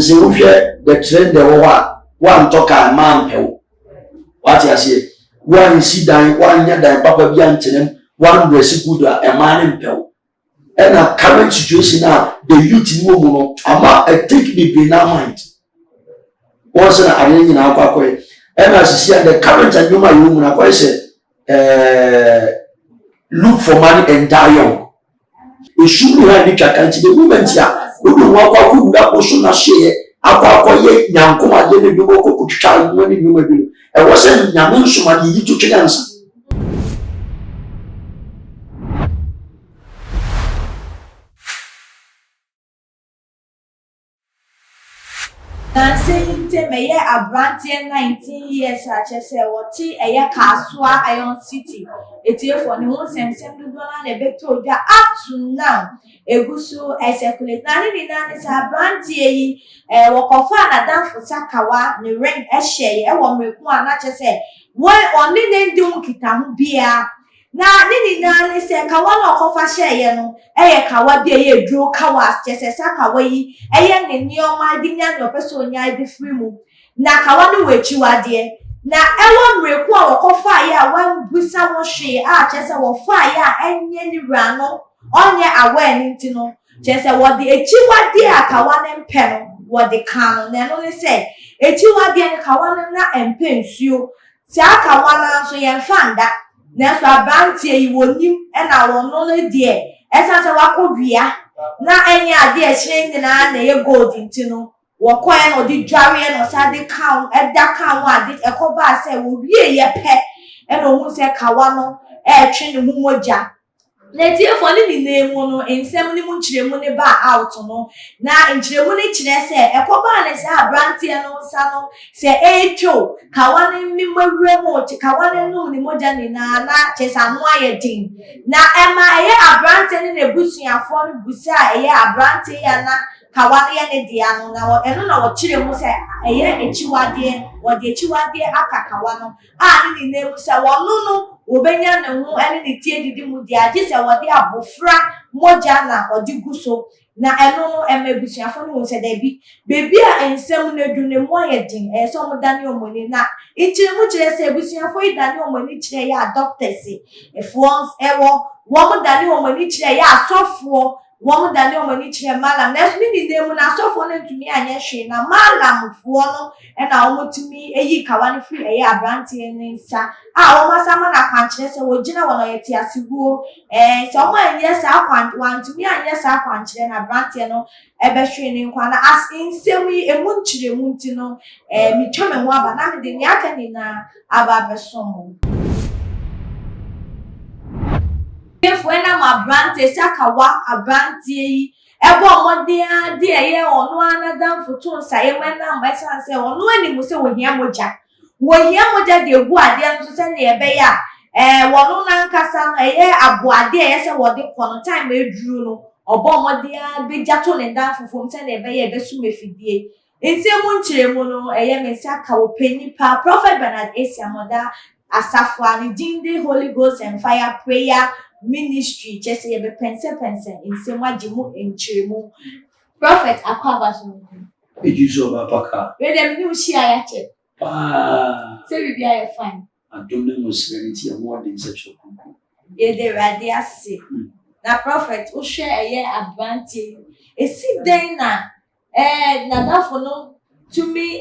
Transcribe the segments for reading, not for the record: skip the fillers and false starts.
say we share the trend the one talk a man pe what you say one see dan one nya dan papa bi antenem one dress good a man pe and a current situation now the youth no mo ama I take the na mind once na ade nyina akwa and as see the current and you na kwa say look for money and die young. It should be like the movement here. We don't walk out with that person na share. Akwa ye nyankoma de bi wo ko kutwa no ni bi ma bi. E wo se nyame nsoma de yi to twenansa. Saying to me, a brand 19 years, such as what a Kaswa Iron City. It is for the most and $7 big told ya up to now. A gusu as a plate. None is a brand tea, a walk of fun a dance for Sakawa, the ring a share, a woman, not just say, why only then do Kitam beer. Na nini na se kawa na okofa share no kawa bia ye dro kawa chese sakawa yi ne nioma di nya no peso nya di free mu na kawa no wechiwa de na ewo mreku a okofa ya wan busa wo hwe a chese wo fa ya enye ni wura no onye awa ni nti no chese wo de echiwa de akawa ne mpe no wo de kan no no se echiwa de ne kawa na empe nsuo se akawa na so ye fanda na so abantie yi wonim e na wono no de esa se wakobia na enye ade e hire na ye gold ntino wokoye no di dware no sa de kan e da kan wa de ekoba se wo wie ye pe e no hu se kawa no e twe ne hu moja na tie fo ni nemu no ensem ni mu nchiremu ne ba out no na nchiremu ne kire se ekoba ne se abrantie no sa no se echo kawa ne mimawura mo ti kawa ne no ni moja ni na chesa no ayedin na ema eye abrantie ne nebusuafo no busa eye abrantie ya na kawa ne dia no na eno na wo kiremu se eye echiwade wo de echiwade aka kawa no ni nemu se wo no obenya ne ho ene ne tie didi mu dia je se wode abofra moja na odi guso na eno no emebusuafo no se da bi bebi a ensem na du ne mo ayedin so mo dani omoni na ichire mu chire se ebusuafo idani omoni chire ya doctors efons ewo wo mo dani omoni chire ya asofo wo mo dani omoni chire malam na so ni nemu na asofo na ntumi anye hwe na malam fo no na wo mutumi eyi kawani free eye abrantie nsa wo masama na kwanchire se wo gina wono yeti asiguo se wo anye sa kwantumi anye sa kwanchire na abrantie no ebehwe ni nkwa na as insemi emunchire munti no mitwa me ho aba na me de ni aka ni na aba besomo efo na ma abrantie sakawa abrantie yi ebo modia de eye onu anadam foto nsa ye mena mbesa se onu animu se wohia moja de egu ade no se ne ebe ya wonu na nkasa no eye abo ade eye se wode kono time eduru no obo modia be jato ne dan fofom se ne ebe ya ebe su mefidie ense mu nchiremu no eye mensa ka wo penipa Prophet Bernard Esiamoda Asafo ni Jinde Holy Ghost and Fire Prayer Ministry just ye be pense ense wajimu enchiremu Prophet akwaba so Ejuso bapaka we dem ni ushia ya che say we be are fine adome mo serenity and more than such a kuku ye de radia se na Prophet o share eye abrantie esi den na dafo no to me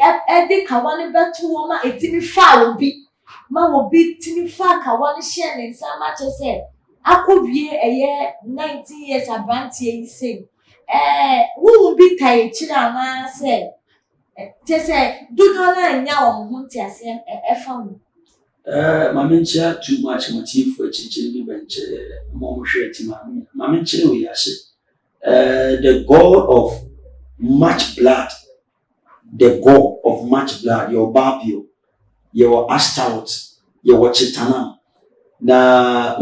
de kawane beto wo ma etimi fa obi ma obi timi fa kawane share ne nsa ma che se akobie eye 19 years abrantie yi se wo bi tai chira na se che se dudo na nya wo ho ntiase efa mu mamencha too much motive for chichiri bi benche mo hwe ti mamencha we yase the God of much blood, your Babio, your Astaroth, your Chitana. Now,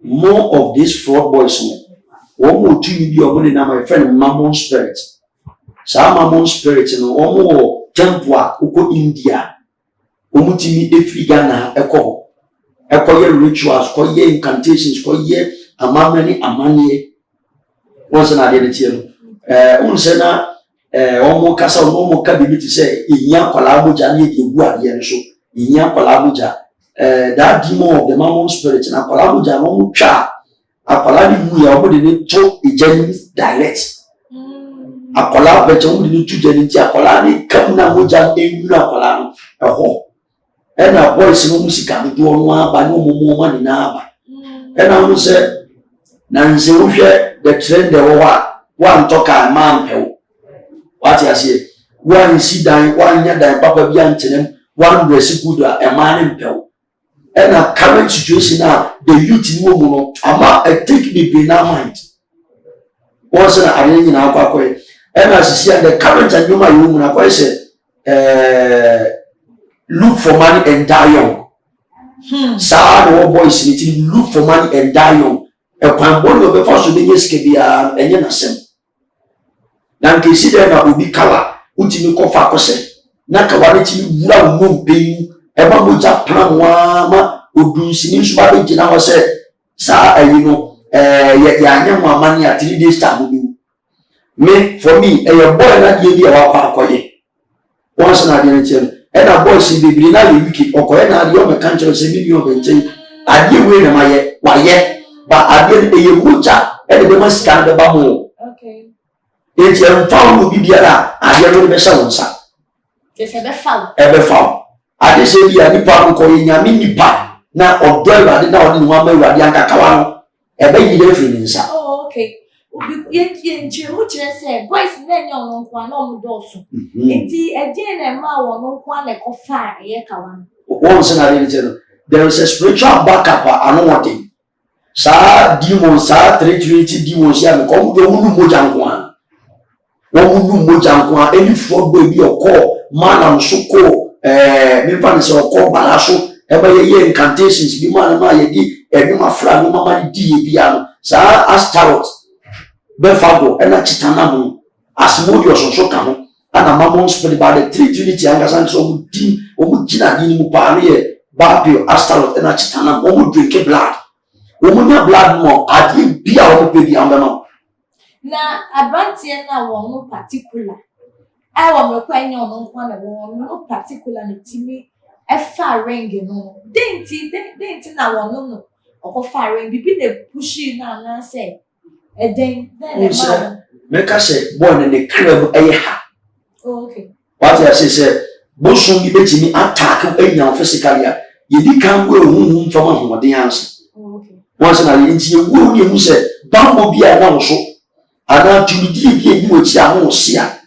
more of these fraud boys, one more to you, my friend, Mammon spirit. Some Mammon spirit, and one more Tempua, Uko India, Umutimi Efigana, Echo rituals, call ye incantations, call ye Amani, once an identity. Unsena omo kasa omo ka bibi ti say inya kwala moja na ye gu ade ne so inya kwala moja that demon of the mammon spirit na kwala moja no mo twa akwala ni mu ya omo de ne to ejani direct akwala be che omo de ne tu jani ti akwala ni kam na moja enu akwala no eho na boys no musika do no aba no mo ma ni na aba na no say na nse wo hwe the trend de wo wa ntoka man pewo what you say one si dan one nya dan papa bi antenem one dress good a man impel and a current situation now the youth in woman no ama I take the be na mind once na ade nyina akwa and as see the current and human woman akwa say look for money and die young sa no boys need look for money and die young e kwan bo no be for so be yeske bia enye na sem na nke si dem na obi kala utimi kofa akose na kawa ne timi wura wo mpen e ba mo japan wa ma odunsi ni so ba be gina ho se sa ayi no ya anya mo amani a 3 days time bi me for me e boy na die bi e wa pa akoye once na die chen e na boy si bibiri na ye wiki okoye na die o me kanche se bi o be nchen adie we na maye wa ye ba adie e ye mucha e de be masika de ba mo okay eti emfawo bi biara ade no be sha wonsa ese be fawo ebe fawo ade se bia nipa ko nyame nipa na odo ade na odi nwa ma ade ankakawa no ebe yire firi nsa oh okay obi ye nche mu kire se boys na nya ono kwa na omo doso enti eje na ma wo no kwa na ko fa ye kawa won se na re no there is a spiritual backup another sa demon sa treaty demons ya me ko mo do mu moja nko wọ́n mú moja nko a any fraud boy bi ọkọ man am so ko me pa ne se ọkọ bala so e ba ye incantations bi man na ye di enuma fra no mama di ye bia no sa astaroth be fago e na chitana mo asmodi osonso ka ho ana mammon spirit ba the trinity anga san so mu di o mu gina di ni mu pa ne ye Babio astaroth e na chitana mo mu drink blood o mu nya blood mo adi bia o pe bia mbema na abrantie na wo particular I want me kwa nya ono kwa na wo no particular na timi e fa ring no denti na wo no okofa ring bibi na pushi na na say eden na ma make us say born in the crib ha okay what you say bosun bi betimi attack enya physically yedi kan go ehun fama hoden ansa okay once na yenti ewu ni hu say bambo bia na wo so ana tumidi bi eyi wo chi ahun sia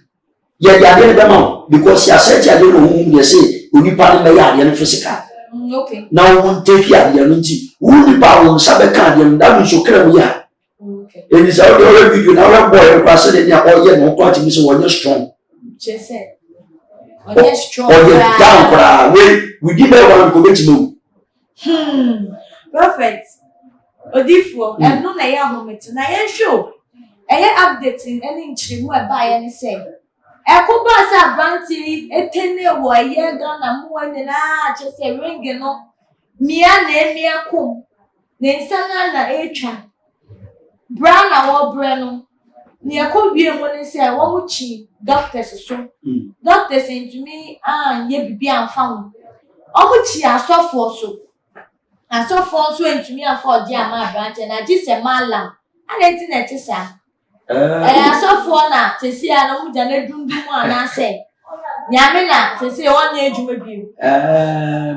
ye dia de be ma because ya set ya de no hu ye say onipa ne be ya de no physical okay now won take ya de no nti wu ni ba won sa be kan de nda mi so kra mu ya okay and is out there video now we boy kwa say de o ye no kwa ti mi so won strong che say on strong o ye down kwa we di be wan ko beti mo perfect odifo no na ya moment na ya show updating any nchirimu eba ya ni say eko ba sa branti etene wo ye Ghana mu wani na che say ring no mia na emia kom na nsana na etwa bra na wo bre no ni eko wie mo ni say wo mu chi doctors so doctors ntumi ye bibi anfa wo o mu chi asofo so ntumi anfa odi ama branti na ji se malam anenti na tisa asofo na sesi ya no muja na dundum ana se nyame na sesi won na ejuma bi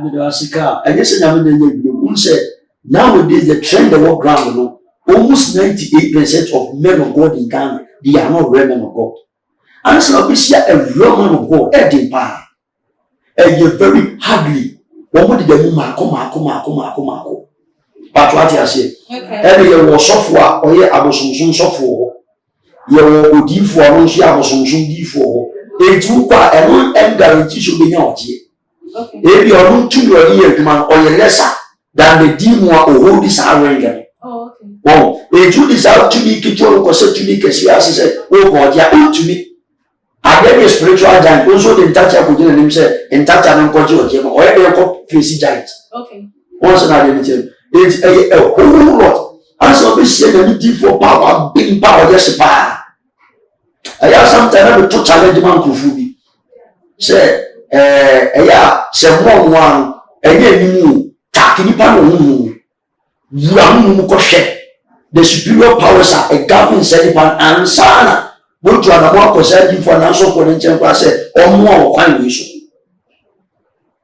me do asika enye se nyame na nya bi un say nowadays the trend the world ground no almost 98% of men of God in Ghana they are not real men of God and so be see a real man of God edin pa you very hardly one mo de dem mako but what you say okay you wo sofo a oye abosonson sofo ye wo odifo no so abosonson difo etu kwa eno guarantee so be nya oje okay ebi onu tu yo ye aduma oye lesser than the demon o hold this arrange oh okay oh etu this out to be kicho ko se to be kesi asese o ko dia to me agbe spiritual giant also the touch ko jina nim say in touch an ko ji oje mo oye be ko face giant okay once na dey tell it's a whole lot as of this year the need for power big power just power ɛyɛ sometimes na to challenge man kufu bi sɛ ɛyɛ sɛ mo no an ɛyɛ nimu tak nipa no hu wura mu kɔhwɛ the superior powers are govern sɛ nipa ansana wotu anamo akɔsa di fo na so ko ne nkyɛn kwa sɛ ɔmo a ɔkwan wi so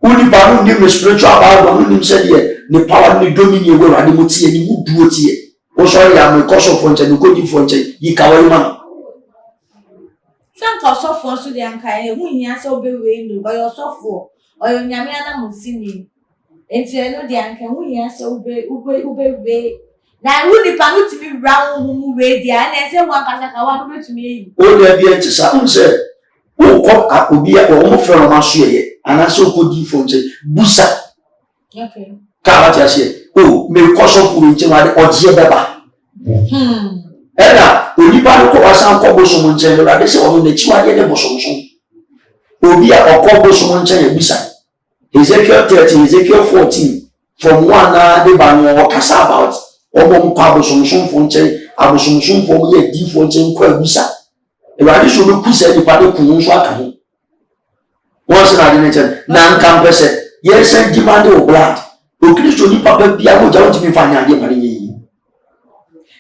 unipa no nim spiritual power no nim sɛ deɛ ne power ne dominion we rade mo tie ni mu duo tie wo so ya me kɔso fo nkyɛn ko di fo nkyɛn yi ka wa ma sanka osofo so de anka e hu hia sɛ obewe no oyo osofo oyo nyame ana musini enti no de anka hu hia sɛ obewe na hu nipa no timi wra wo mu we dia na sɛ hu anka ka wa no betumi yi o de bia nti sa hu sɛ wo kɔ obi a wo mo frɛ no ma so yɛ ana sɛ ko di fo nkyɛn busa okay ka wa tia sɛ o me kɔso fo nkyɛn wa de ɔgye bɛba ɛna onipa no kɔ wasan kɔ bosom nkyɛn no rade sɛ ɔno n'akyi wadeɛ ne bosomsom obi a ɔkɔ bosom nkyɛn abisa Ezekiel 30 Ezekiel 14 from 1 na de ba no ɔkasa about ɔmo nkɔ abosomsomfo nkyɛn abosomsomfo mo yɛ difo nkyɛn kɔ abisa rade so no kusa nipa de kunu nso aka ho wɔn sɛ rade ne nkyɛn na nka mpɛ sɛ yɛsɛ demand of blood okristo nipa ba bia mo gya wotumi fa nyade ma ne yi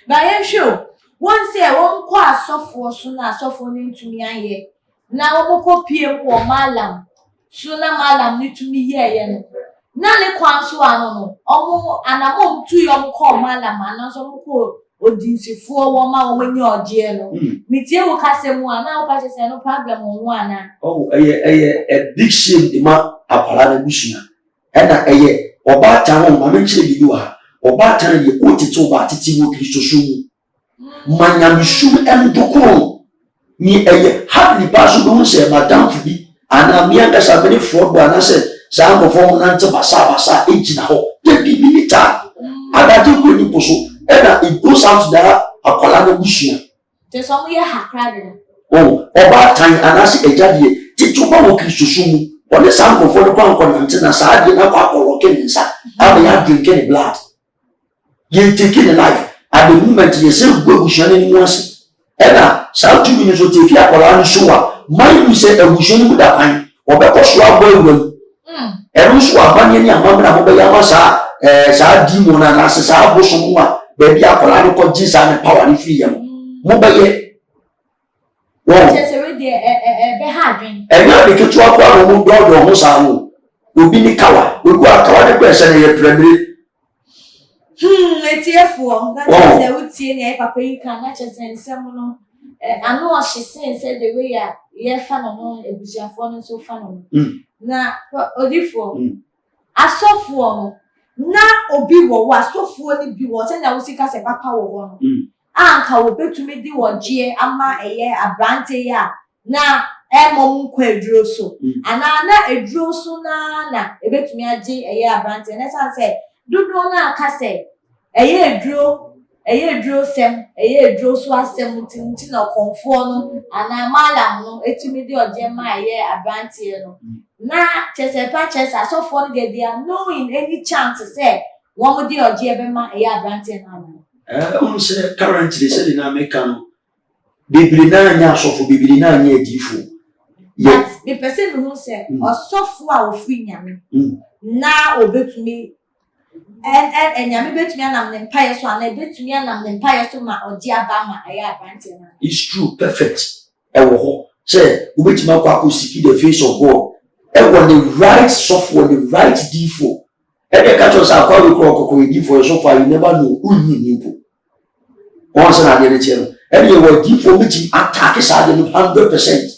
ba yɛn hwɛ wọ́n sẹ́ wọ́n kọ́ asọ́fọ́ so na asọ́fọ́ ní ntumi ayẹ na wọ́n kọ́ pie mu wọ́n malam so na malam ní tumi yẹ ẹ̀yẹ no na ne kwan so ano no ọmọ anamọ tu yẹ ọmọ kọ́ malam anaso ọmọ kọ́ odinsifo wọ́n ma wọ́n nyẹ ọ̀jẹ́ no mitie wọ́n kásẹ̀ mu a na wọ́n kásẹ̀ sẹ́ no problem wọ́n ana. ɛyɛ a big shame de ma akwara na busua ɛna ɛyɛ ɔbaatan wɔn maame nkyɛn bi wɔ ha ɔbaatan yɛ ɔtete ɔbaatete wɔ kristo so mu. Manyamishu endokoro ni eye happy pass do se madam fubi ana mianga sabene fraud ba na se sa mo fo na nte basa ejina ho de bibita adaje ko ni poso e na it goes out there akwala na bushia te so mo ye hakra de oh oba tan ana se ejade titu ba wo kristo so mu wole sa mo fo no kwa na nte na sa ade na kwa akoro ke ni nsa aba ya drink the blood ye take the life at the moment you say go bushane ni wase ena sa 2 minutes o take akola no so a man you say bushane mu da kan obekọ so abo ewu enu so abanye ni amamra mo be ya ma sa dimo na sa abo so mu a ba bi akola no ko ji sa ne power ni free yam mo be ye wo se we de be ha adwen ena de ketu akwa mo do ho sa no obi ni kawa ogu akawa de ko ese ne ye premier etiefo na chese utie ne papa yi kan na chese nsem no ano o hyesen se the way ya ye fa no ebusiafo no so fa no na odifo asofo no na obi wo asofo ni bi wo se na wo sika se papa wo no anka wo betumi di wo gye ama eye abrante ya na mom kwa eduro so ana na eduro so na ebetumi agye eye abrante na sanse dodo na akase eye eduro sem eye eduro so asem tinti na konfo no ana malam no etumi di oje ma eye abrante no na chese asofo no they are knowing any chance say won di oje be ma eye abrante na on say currently say the America no bibiri na anya asofo bibiri na anya adifo but the person who say osofo a ofri nyame na obetumi and nyame betumi anam ne mpaye so ana betumi anam ne mpaye so ma oji aba ma aya abante na it's true perfect ewo ho say obetumi akwa seek the face of God ewo the right software the right defo e dey catch us akwa we kokoko defo so far you never know unyi nimpo once na dey chero e dey wo defo betumi attack sa dey 100%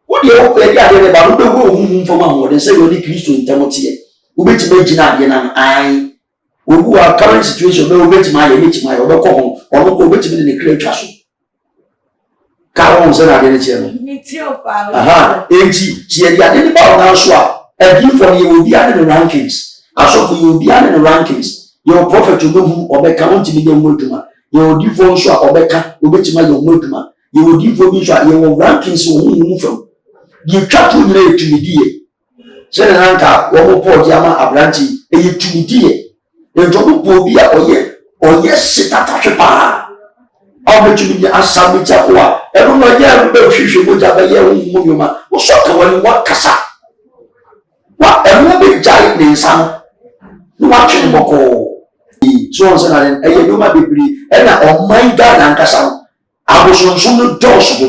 wo dey o e dey ba no be wo hu fo ma ho dey say you dey Kristo ntamotie ubetime gina de na ai ogu a current situation be ubetime aye metima aye obekọ ho ono ko ubetime ne kra twa so ka won se na de ne che no mi ti o pa aha enti ti e dia de ni ba na so a e bi for ye obi ade no rankings aso for ye obi ade no rankings your prophet obehu obeka won ti me de moduma ye odi fo so a obeka ubetime ye moduma ye odi fo bi so a ye won rankings wo hu fam ye twa to nyina etumidie sene nanka wo po di ama abranti eye tumidie enjobu po bi a oye sitata hwepa o bet you be a sabitawa. Everyone, yeah, you would have a year woman. Who saw when what cassa? What a movie giant in some. No watching Boko. So, and a Yuma Bibri, and oh my God, and Cassa. I was on some doors.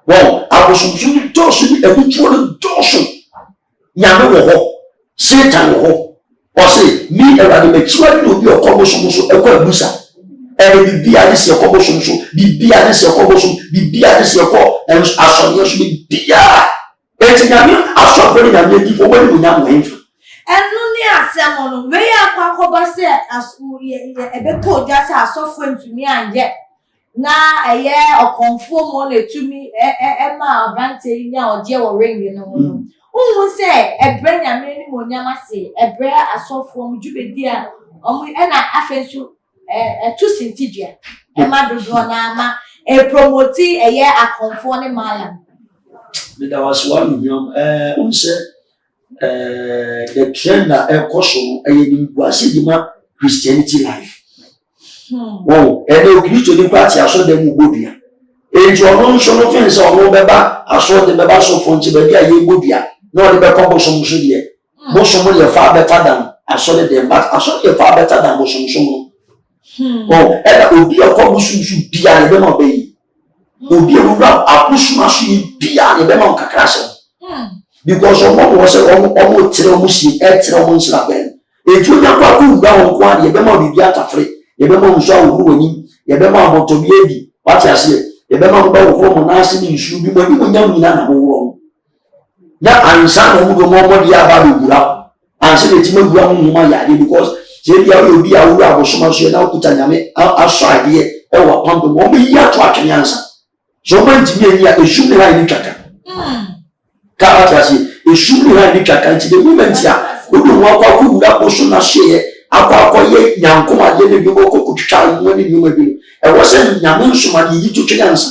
Well, I was on some doors, and which one doors? Yama Satan. Or say, me a radical will be a commotion, a quabusa. And be a this your commotion, be a this your commotion, be a this your call, and as on you should be a. It's a shop very young for when we now went. And no near someone, where I can't say as a bit told just as software to me and yet. Now a year or conform only to me, Emma, Branty, or Joe or ring, you know. Who say a brain and many monyama say a brer a soft from Jubedia, or we and I offensive a 2 centigia, a madonna, a promotee a year a conforming man. There was one young, the trend that a caution a Christianity life. Oh, and no Christian party, I saw them Budia. And your own son of fence or no beba, I saw the Bebaso from Tiberia, you Budia. No, the Becombo Somusudia. Most of you far better than I saw them, but I saw you far better than Bosom. Oh, and that would be a commotion should be a demo bay. Would be a rub, a push machine, be a demo cacassa. Because your mom was almost Tiromusi, Etromons Laben. A junior Papu down one, your demo be beata free, your demo shall ruin, your demo to be what I say, your demo about home and asking you should be when you young in na ansa no go mo dia ba be gura ansa de ti magura mo ma ya de because je dia obi a wura abosoma so na okuta nyame aso ade e wa pampe mo bi ya to atwe ansa so man ti ni ya eshu ne ha ni twaka ka atasi eshu ne ha ni twaka ti the moment ya obi mo akwa ko wura abosoma hye akwa ye nyankoma de ne bi ko kutwa mo ni nyuma bi e wo se nyame nsoma de yi to twe ansa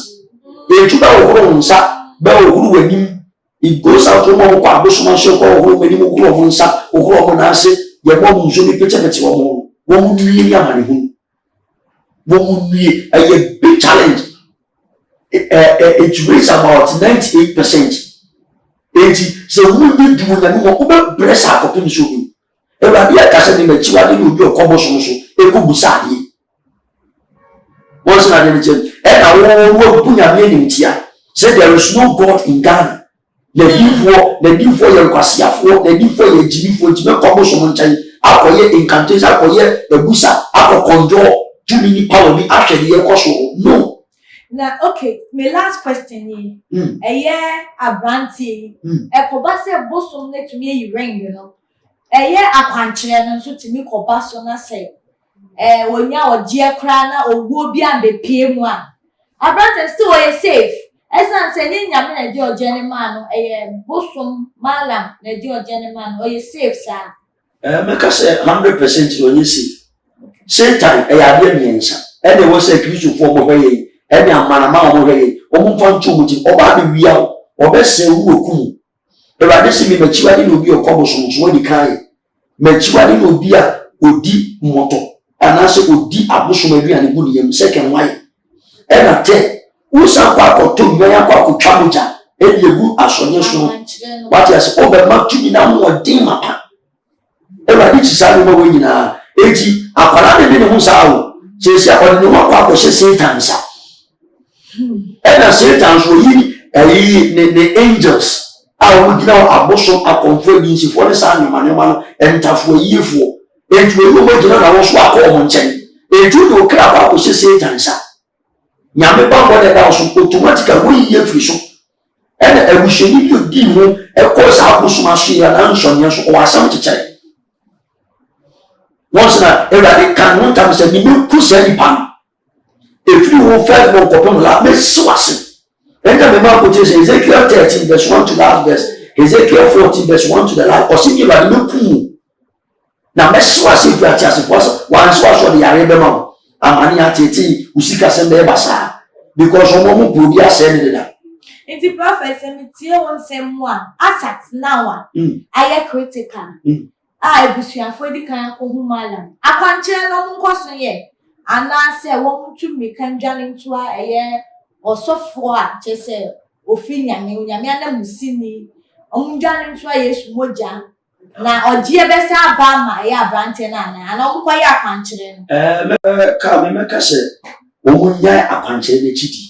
e tu ba wo nsa ba wo wani. It goes out to more Babusman Shoko, when you go on Sa, or go on Nase, your mom usually picture at your mom. One really a money. One really a big challenge. It rates about 98%. 80. So we will do the more breast up of show. A rabia castle in the Chiwadi will be a combo so, a kubusadi. Once an identity, and I will put your name in here. Said there is no God in Ghana. The need for your Quasia, the need for your Jimmy for Jimmy Commotion, Akoye incantation, Akoye, the Busa, Ako conjure, too many power be actually a caution. No. Now, okay, my last question is a year a brandy, a cobasa bosom let me you ring, you know. A year a country and so to me cobasona say, when you are dear crana or will be and be PM1. A brand still a safe. Esan se ni nyame na di ogene man no bosom malam na di ogene man o ye safe sa make say 100% when you safe. Satan ade miensa e dey was say Christian for mo hwe e dey amanama mo hwe e o mo fancho mo ti o ba be wia o be se wu okum e ba de se mi machiwade no bi o kobo so so di kai machiwade no bi a odi moto anase odi abosom aduane bu ni yem second why e na te Usa kwa koto mweya kwa kuchamuja Eli egu asonye so Wati yase obe makini na mwa dima pa Ewa di chisari mwa wenye na Eji akwalane nene musa au Sesi akwalane kwa kwa she Satan sa Ena Satan so yi ne angels Awu gina wa abosom akonfwe binsi Fwane sa nyumano entafwe yifo Eji weyo mwejina na wosu wako omonchen Eji udi ukira kwa she Satan sa Nyame bambo de da so automatically we ye free so and e we should you di mu e ko sa abusuma so ya na nsonye so o asam chichire once na everybody can one time say ni ku say ni pan if you will first one kopon la me swase and the man put Ezekiel 13 verse 1 to last verse Ezekiel 14 verse 1 to the last or see ba ni ku na me swase if you are just was one swase the yare be ma amani atete usika sembe basa because omo mu bi asem de Inti prophet tie won sem one asat now aye critical ebusuafo di kan ko hu malam akwanche no nkoso ye anaasɛ wɔn tu mirika ndwane nto a ɛyɛ ɔsɔfoɔ a kyerɛ sɛ ofi onyame anamusini wɔn ndwane nto a Yesu mogya na ɔgyeɛ bɛsɛ aba ama ɛyɛ aberanteɛ no ana wɔn kɔyɛ akwankyerɛ no. Mɛka sɛ wɔn nyae akwankyerɛ n'akyidi.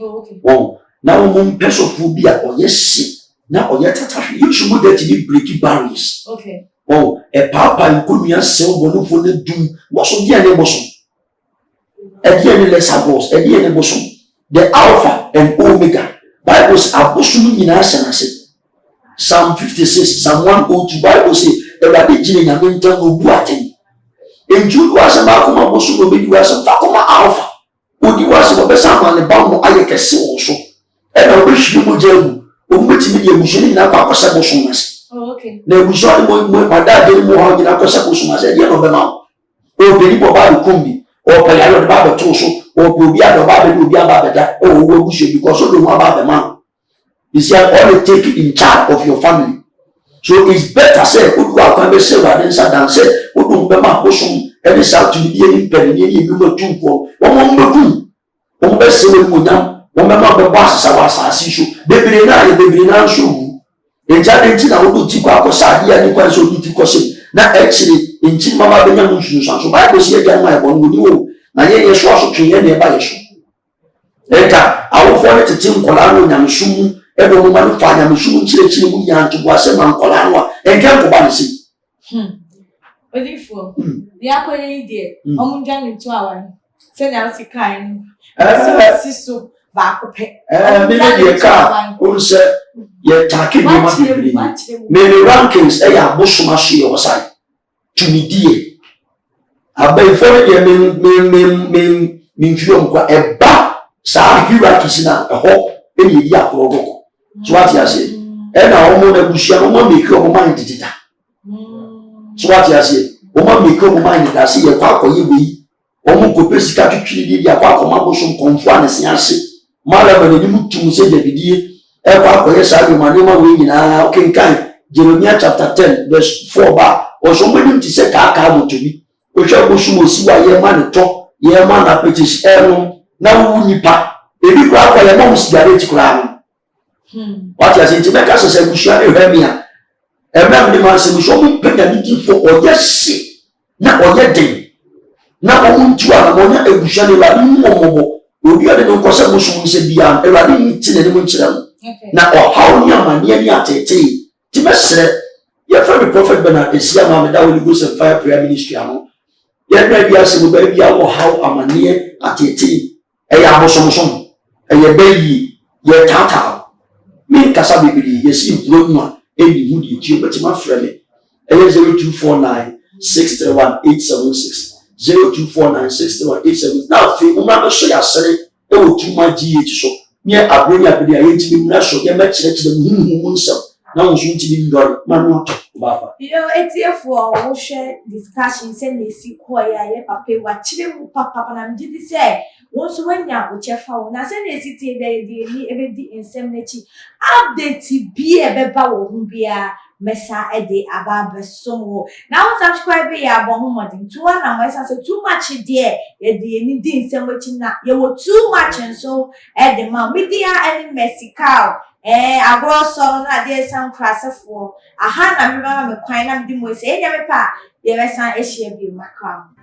Okay. Wɔn na wɔn mpɛ sɔfoɔ bi a ɔyɛ se na ɔyɛ tatahwe Yesu mogya ti bi break barriers. Okay. Wɔn ɛpaapa nkonnwa sɛw bɔnefo ne dum wɔso deɛ ne bosom ɛdeɛ ne lesser boss ɛdeɛ ne bosom the Alpha and Omega Bible sɛ abosom nyinaa hyɛ n'ase. Psalm 56 Psalm 102 Bible sɛ Awurade gyina nyame ntam obu atɛn. Enti wodi w'asɛm akoma bosom na obɛdi w'asɛm fa kɔma Alpha wodi w'asɛm ɔbɛsa ama ne ba mo ayɛ kɛse wɔ so ɛna ɔbɛhwiri mogya agu ɔmubɛtumi de abusua no nyinaa kɔ akɔsɛ bosom n'ase. Na abusua no mo adaade no mu hɔ nyinaa akɔsɛ bosom n'ase ɛdeɛ na ɔbɛma wo ɔpɛ nipa ɔba abɛkom bi ɔpɛ yare ɔde ba abɛtoo so ɔpɛ obi ade ɔba abɛde obi aba abɛda ɛwɔ wo abusua bi kɔ so de ho aba abɛma no. You see, all they take in charge of your family. So it's better say, who do I come say what inside and say, who do Bema Bosom, any South to be any penny, any number 2 for 1 1 1 best say when down, 1 member the boss as issue, baby now show. In Janet, I would do Tico Sadia and so Tico. Now, actually, in Chimama Benamush, so Bible say again, my one would know. Now, yes, also train any by issue. Later, I will follow to Tim Colano and Shum. Every woman find a machine chili mu yan to was a man colano and can't go see. Odifo, the aquarium dear, Omunjan into our send out the kind. So back up. Maybe a car, who said, you're talking about many rankings, a bushmashi or side. To me, dear. I beg for it, mean, a bar, sa hierarchy now, a hawk, any yak. So what you say? And now, Omo Bushian, Omo make your mind did it. So what you say? Omo make your mind that see a quack or you be. Omo Copesica to treat the aqua Mabosum conformance and say, Mother, when you to say the video, a quack or yes, I do my name in our king kind. Jeremiah chapter 10, verse 4 bar, or somebody to say Kaka to me. Which I wish you will see why your man talk, your man up with his heirloom. Now, who nipa, a big crack or your mom's garage crown. What you say to make us a bushia remia? A man demands a bushom penalty for or yes, see, not or yet day. Now, I want to have a bushia radin momo, will be a no cosa bushum said beyond a radin tin and winchell. Now, or how near my near tea. Timus, your friend the prophet Bernard is here, Mamma, that will go some fire prayer ministry. Yet, maybe I say, baby, how am I near at tea? A yabosom, a your baby, your tata. Me kasa bibiri yesi impro no edi mu di tue betima freme eye 0249 631 876 0249 631 876 now fi umra be so ya sere e wo tuma GH so me abronya bidi aye ntimi mu na so ye ma kire mu nsem na wo so ntimi ndore manu baba yo etiefo wo hwe discussion se na esi ko ya ye papa wa kire mu papa na mjidi se won so wanya o chefa wo na se na esi tie de ni ebedi ensem na chi update bi ebeba wo hu bia mesa ede aba besomo na won subscribe ya bo hu modin to na mo esa se too much there ye de ni di ensem wachi na ye wo too much so ede ma media any messical agro so na de san krasefo aha na me ba me kwan na me di mo se enya me pa ye be san ehia bi makam